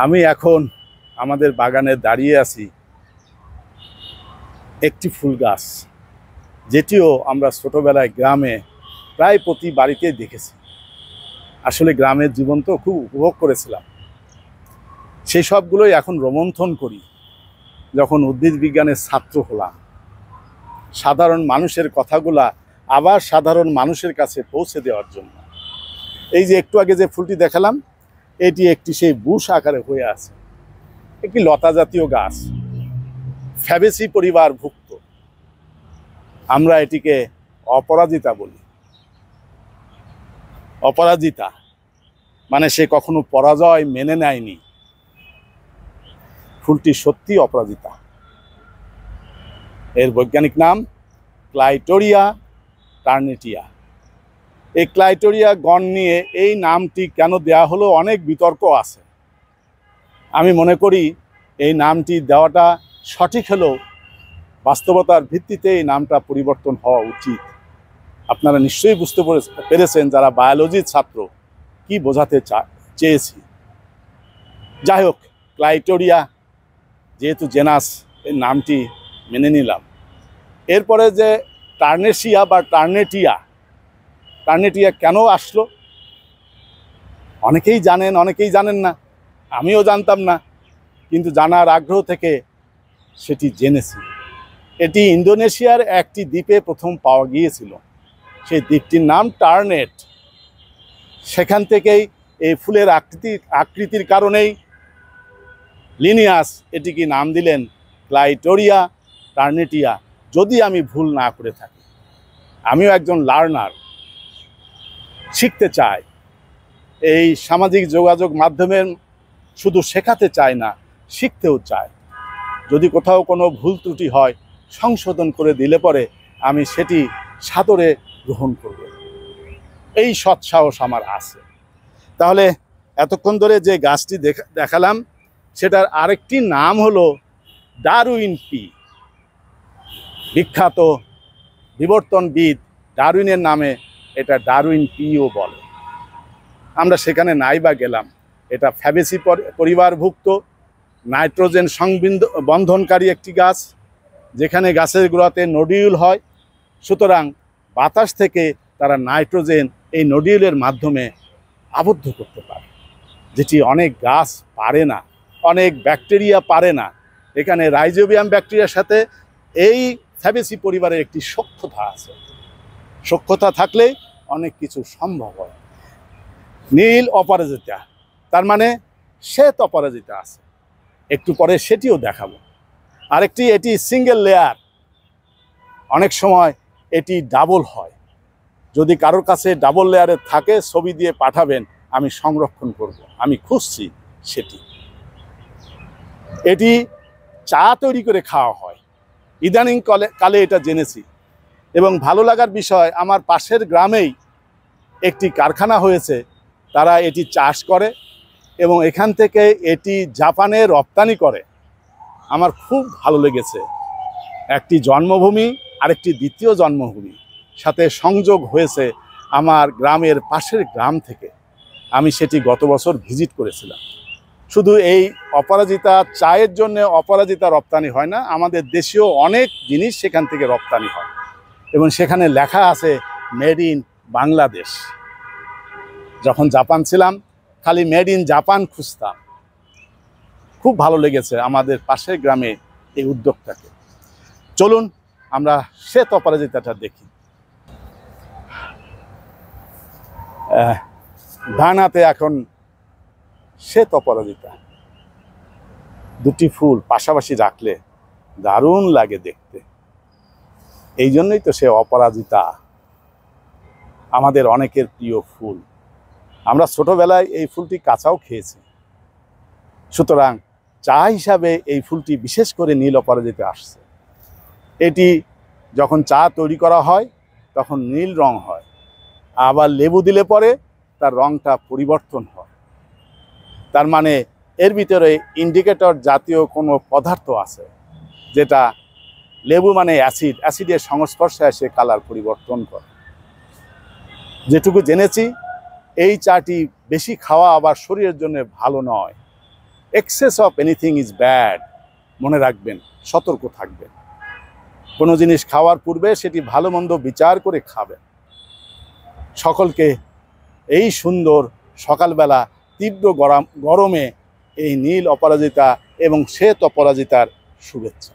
আমি এখন আমাদের বাগানে দাঁড়িয়ে আছি একটি ফুল গাছ, যেটিও আমরা ছোটবেলায় গ্রামে প্রায় প্রতি বাড়িতেই দেখেছি। আসলে গ্রামের জীবন তো খুব উপভোগ করেছিলাম। সেই সবগুলোই এখন রোমন্থন করি যখন উদ্ভিদ বিজ্ঞানের ছাত্র হলাম। সাধারণ মানুষের কথাগুলা আবার সাধারণ মানুষের কাছে পৌঁছে দেওয়ার জন্য। এই যে একটু আগে যে ফুলটি দেখালাম, এটি একটি সেই বুশ আকারে হয়ে আছে, একটি লতা জাতীয় গাছ, ফ্যাবেসি পরিবারভুক্ত। আমরা এটিকে অপরাজিতা বলি। অপরাজিতা মানে সে কখনো পরাজয় মেনে নেয়নি। ফুলটি সত্যি অপরাজিতা। এর বৈজ্ঞানিক নাম ক্লাইটোরিয়া টার্নেটিয়া। এই ক্লাইটোরিয়া গণ নিয়ে এই নামটি কেন দেয়া হলো অনেক বিতর্ক আছে। আমি মনে করি এই নামটি দেওয়াটা সঠিক হলেও বাস্তবতার ভিত্তিতে এই নামটা পরিবর্তন হওয়া উচিত। আপনারা নিশ্চয়ই বুঝতে পেরেছেন যারা বায়োলজির ছাত্র কি বোঝাতে চেয়েছি। যাই হোক, ক্লাইটোরিয়া যেহেতু জেনাস, এই নামটি মেনে নিলাম। এরপরে যে টার্নেসিয়া বা টার্নেটিয়া কেন আসলো অনেকেই জানেন, অনেকেই জানেন না। আমিও জানতাম না, কিন্তু জানার আগ্রহ থেকে সেটি জেনেছি। এটি ইন্দোনেশিয়ার একটি দ্বীপে প্রথম পাওয়া গিয়েছিল। সেই দ্বীপটির নাম টার্নেট। সেখান থেকেই এই ফুলের আকৃতির কারণেই লিনিয়াস এটিকে নাম দিলেন ক্লাইটোরিয়া টার্নেটিয়া, যদি আমি ভুল না করে থাকি। আমিও একজন লার্নার, শিখতে চাই। এই সামাজিক যোগাযোগ মাধ্যমের শুধু শেখাতে চাই না, শিখতেও চাই। যদি কোথাও কোনো ভুল ত্রুটি হয় সংশোধন করে দিলে পরে আমি সেটি সাদরে গ্রহণ করব। এই সৎসাহস আমার আছে। তাহলে এতক্ষণ ধরে যে গাছটি দেখালাম সেটার আরেকটি নাম হলো ডারউইন পি। বিখ্যাত বিবর্তনবিদ ডারউইনের নামে এটা ডারউইন পিও বলে। আমরা সেখানে নাই বা গেলাম। এটা ফ্যাবেসি পরিবারভুক্ত নাইট্রোজেন বন্ধনকারী একটি গাছ, যেখানে গাছের গোড়াতে নডিউল হয়। সুতরাং বাতাস থেকে তারা নাইট্রোজেন এই নডিউলের মাধ্যমে আবদ্ধ করতে পারে, যেটি অনেক গাছ পারে না, অনেক ব্যাকটেরিয়া পারে না। এখানে রাইজোবিয়াম ব্যাকটেরিয়ার সাথে এই ফ্যাবেসি পরিবারের একটি সখ্যতা আছে। সখ্যতা থাকলে অনেক কিছু সম্ভব হয়। নীল অপরাজিতা, তার মানে শ্বেত অপরাজিতা আছে, একটু পরে সেটিও দেখাবো। আরেকটি, এটি সিঙ্গেল লেয়ার, অনেক সময় এটি ডাবল হয়। যদি কারোর কাছে ডাবল লেয়ারে থাকে ছবি দিয়ে পাঠাবেন, আমি সংরক্ষণ করব। আমি খুঁজছি সেটি। এটি চা তৈরি করে খাওয়া হয়, ইদানিং কালে এটা জেনেছি। এবং ভালো লাগার বিষয়, আমার পাশের গ্রামেই একটি কারখানা হয়েছে, তারা এটি চাষ করে এবং এখান থেকে এটি জাপানে রপ্তানি করে। আমার খুব ভালো লেগেছে। একটি জন্মভূমি আরেকটি দ্বিতীয় জন্মভূমি সাথে সংযোগ হয়েছে আমার গ্রামের পাশের গ্রাম থেকে। আমি সেটি গত বছর ভিজিট করেছিলাম। শুধু এই অপরাজিতা চায়ের জন্য অপরাজিতা রপ্তানি হয় না, আমাদের দেশীয় অনেক জিনিস সেখান থেকে রপ্তানি হয় এবং সেখানে লেখা আছে মেড ইন বাংলাদেশ। যখন জাপান ছিলাম খালি মেড ইন জাপান খুঁজতাম। খুব ভালো লেগেছে আমাদের পাশের গ্রামে এই উদ্যোগটাকে। চলুন আমরা শ্বেত অপরাজিতাটা দেখি। ডান হাতে এখন শ্বেত অপরাজিতা। দুটি ফুল পাশাপাশি রাখলে দারুণ লাগে দেখতে। এই জন্যই তো সে অপরাজিতা, আমাদের অনেকের প্রিয় ফুল। আমরা ছোটবেলায় এই ফুলটি কাঁচাও খেয়েছি। সুতরাং চা হিসাবে এই ফুলটি বিশেষ করে নীল অপরাজিতা আসছে। এটি যখন চা তৈরি করা হয় তখন নীল রং হয়, আবার লেবু দিলে পরে তার রংটা পরিবর্তন হয়। তার মানে এর ভিতরে ইন্ডিকেটর জাতীয় কোনো পদার্থ আছে, যেটা লেবু মানে অ্যাসিডের সংস্পর্শে এসে কালার পরিবর্তন করে। যেটুকু জেনেছি, এই চাটি বেশি খাওয়া আবার শরীরের জন্য ভালো নয়। Access of anything is bad. মনে রাখবেন, সতর্ক থাকবেন। কোনো জিনিস খাওয়ার পূর্বে সেটি ভালো মন্দ বিচার করে খাবেন। সকলকে এই সুন্দর সকালবেলা তীব্র গরমে এই নীল অপরাজিতা এবং শ্বেত অপরাজিতার শুভেচ্ছা।